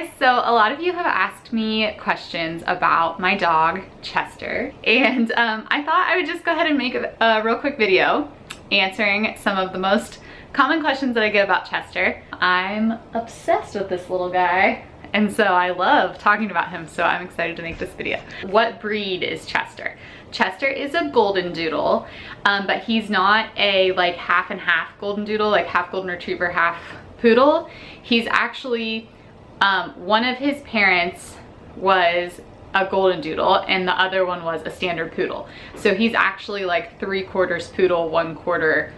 guys, so a lot of you have asked me questions about my dog Chester, and I thought I would just go ahead and make a real quick video answering some of the most common questions that I get about Chester. I'm obsessed with this little guy, and so I love talking about him, so I'm excited to make this video. What breed is Chester? Chester is a Goldendoodle, but he's not a like half and half Goldendoodle, like half Golden Retriever, half Poodle. He's actually, one of his parents was a Goldendoodle and the other one was a standard Poodle. So he's actually like 3/4 Poodle, 1/4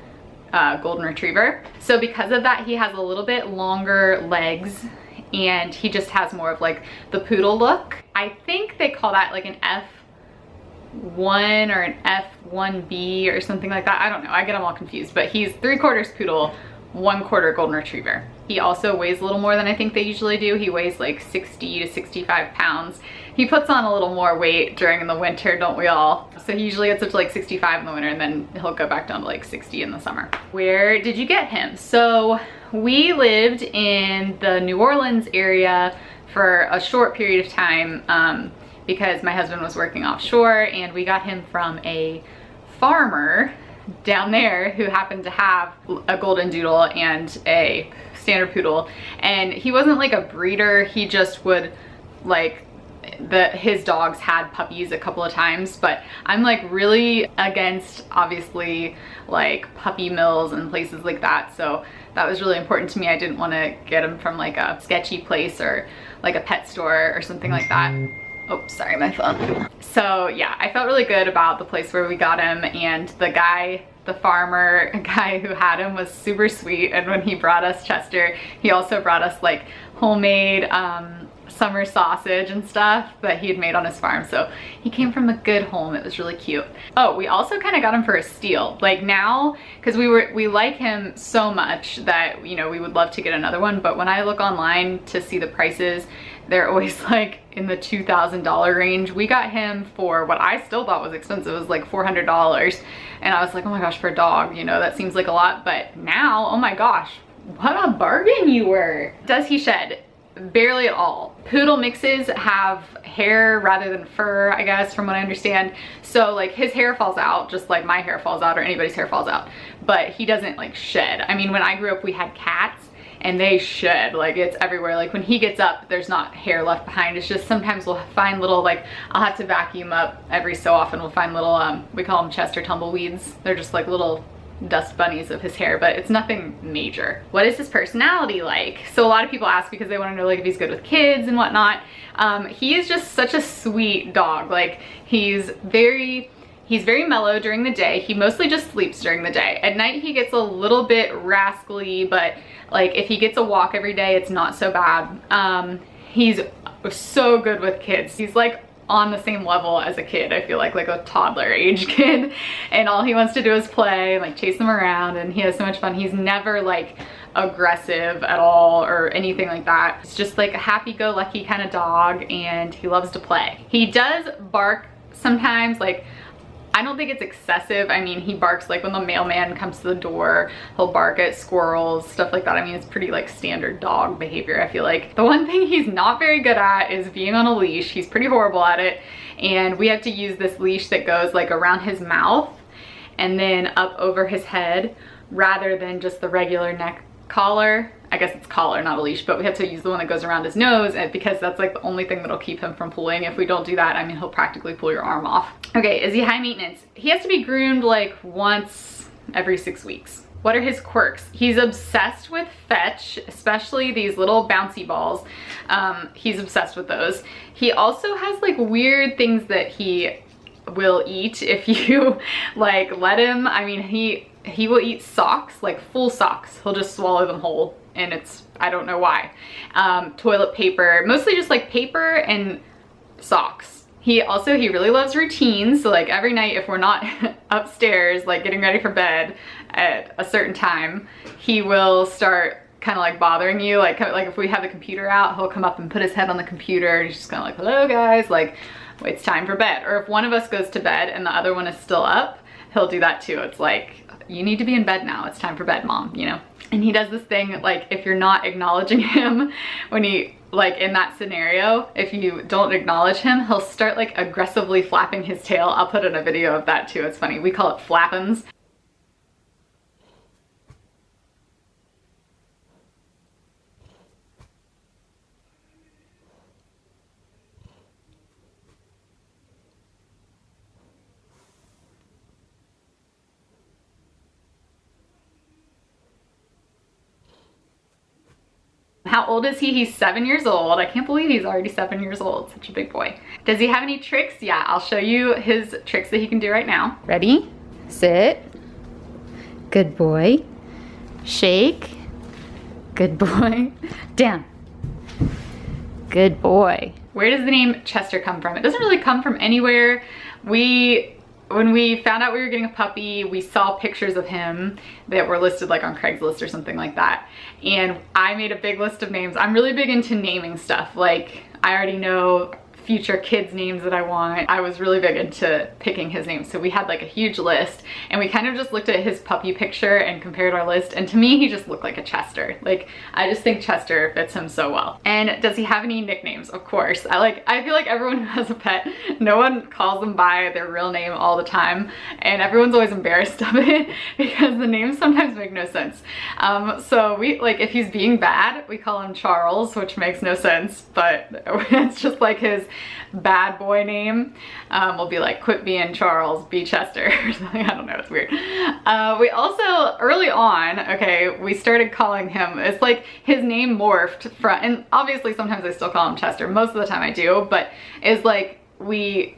Golden Retriever. So because of that, he has a little bit longer legs and he just has more of like the Poodle look. I think they call that like an F1 or an F1B or something like that. I don't know, I get them all confused, but he's 3/4 Poodle, 1/4 Golden Retriever. He also weighs a little more than I think they usually do. He weighs like 60 to 65 pounds. He puts on a little more weight during the winter, don't we all? So he usually gets up to like 65 in the winter and then he'll go back down to like 60 in the summer. Where did you get him? So we lived in the New Orleans area for a short period of time because my husband was working offshore, and we got him from a farmer down there who happened to have a Goldendoodle and a standard Poodle, and he wasn't like a breeder, he just would like his dogs had puppies a couple of times. But I'm like really against obviously like puppy mills and places like that, so that was really important to me. I didn't want to get him from like a sketchy place or like a pet store or something like that. Oh, sorry, my phone. So yeah, I felt really good about the place where we got him, and the farmer guy who had him was super sweet. And when he brought us Chester, he also brought us like homemade summer sausage and stuff that he had made on his farm. So he came from a good home. It was really cute. Oh, we also kind of got him for a steal. Like now, because we like him so much that, you know, we would love to get another one. But when I look online to see the prices, they're always like in the $2,000 range. We got him for what I still thought was expensive. It was like $400. And I was like, oh my gosh, for a dog, you know, that seems like a lot. But now, oh my gosh, what a bargain you were. Does he shed? Barely at all. Poodle mixes have hair rather than fur, I guess, from what I understand. So like his hair falls out just like my hair falls out or anybody's hair falls out, but he doesn't like shed. I mean, when I grew up, we had cats and they shed, like it's everywhere. Like when he gets up, there's not hair left behind. It's just sometimes we'll find little, like I'll have to vacuum up every so often. We'll find little, we call them Chester tumbleweeds. They're just like little dust bunnies of his hair, but it's nothing major. What is his personality like? So a lot of people ask because they want to know like if he's good with kids and whatnot. He is just such a sweet dog. Like he's very mellow during the day. He mostly just sleeps during the day. At night he gets a little bit rascally, but like if he gets a walk every day, it's not so bad. He's so good with kids. He's like on the same level as a kid, I feel like a toddler age kid, and all he wants to do is play and like chase them around, and he has so much fun. He's never like aggressive at all or anything like that. It's just like a happy-go-lucky kind of dog, and he loves to play. He does bark sometimes, like I don't think it's excessive. I mean, he barks like when the mailman comes to the door, he'll bark at squirrels, stuff like that. I mean, it's pretty like standard dog behavior, I feel like. The one thing he's not very good at is being on a leash. He's pretty horrible at it. And we have to use this leash that goes like around his mouth and then up over his head rather than just the regular neck collar. I guess it's collar, not a leash, but we have to use the one that goes around his nose, and because that's like the only thing that'll keep him from pulling. If we don't do that, I mean, he'll practically pull your arm off. Okay, is he high maintenance? He has to be groomed like once every 6 weeks. What are his quirks? He's obsessed with fetch, especially these little bouncy balls. He's obsessed with those. He also has like weird things that he will eat if you like let him. I mean, he will eat socks, like full socks. He'll just swallow them whole, and it's, I don't know why. Toilet paper, mostly just like paper and socks. He really loves routines. So like every night if we're not upstairs, like getting ready for bed at a certain time, he will start kind of like bothering you. Like if we have the computer out, he'll come up and put his head on the computer, and he's just kind of like, hello guys, like it's time for bed. Or if one of us goes to bed and the other one is still up, he'll do that too. It's like, you need to be in bed now. It's time for bed, mom, you know? And he does this thing, like if you're not acknowledging him when he like in that scenario, if you don't acknowledge him, he'll start like aggressively flapping his tail. I'll put in a video of that too. It's funny. We call it flappins. How old is he? He's 7 years old. I can't believe he's already 7 years old. Such a big boy. Does he have any tricks? Yeah, I'll show you his tricks that he can do right now. Ready? Sit. Good boy. Shake. Good boy. Down. Good boy. Where does the name Chester come from? It doesn't really come from anywhere. When we found out we were getting a puppy, we saw pictures of him that were listed like on Craigslist or something like that. And I made a big list of names. I'm really big into naming stuff. Like, I already know future kids' names that I want. I was really big into picking his name. So we had like a huge list, and we kind of just looked at his puppy picture and compared our list. And to me, he just looked like a Chester. Like, I just think Chester fits him so well. And does he have any nicknames? Of course. I feel like everyone who has a pet, no one calls them by their real name all the time. And everyone's always embarrassed of it because the names sometimes make no sense. So we, like, if he's being bad, we call him Charles, which makes no sense, but it's just like his bad boy name. Will be like, quit being Charles, be Chester or something. I don't know, it's weird. We also, early on, okay, we started calling him, it's like his name morphed from, and obviously sometimes I still call him Chester, most of the time I do, but it's like he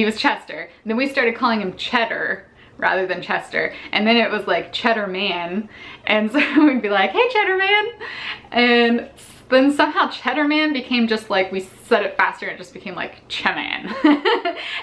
was Chester, and then we started calling him Cheddar rather than Chester, and then it was like Cheddar Man, and so we'd be like, hey Cheddar Man, and then somehow Cheddar Man became just like, we said it faster and it just became like Cheman.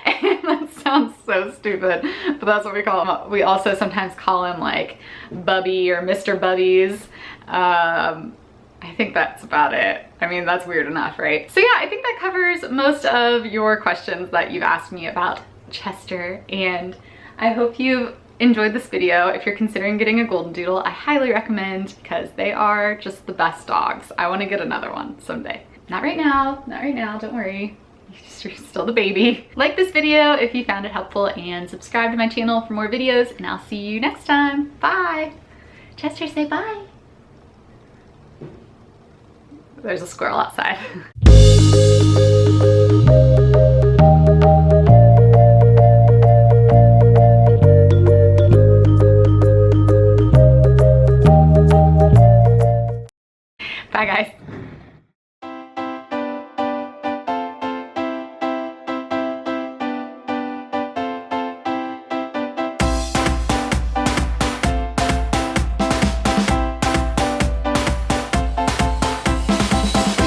And that sounds so stupid, but that's what we call him. We also sometimes call him like Bubby or Mr. Bubbies. I think that's about it. I mean, that's weird enough, right? So yeah, I think that covers most of your questions that you've asked me about Chester, and I hope you've enjoyed this video. If you're considering getting a Goldendoodle, I highly recommend, because they are just the best dogs. I want to get another one someday. Not right now, not right now, don't worry. You're still the baby. Like this video if you found it helpful, and subscribe to my channel for more videos, and I'll see you next time. Bye. Chester, say bye. There's a squirrel outside. Bye guys.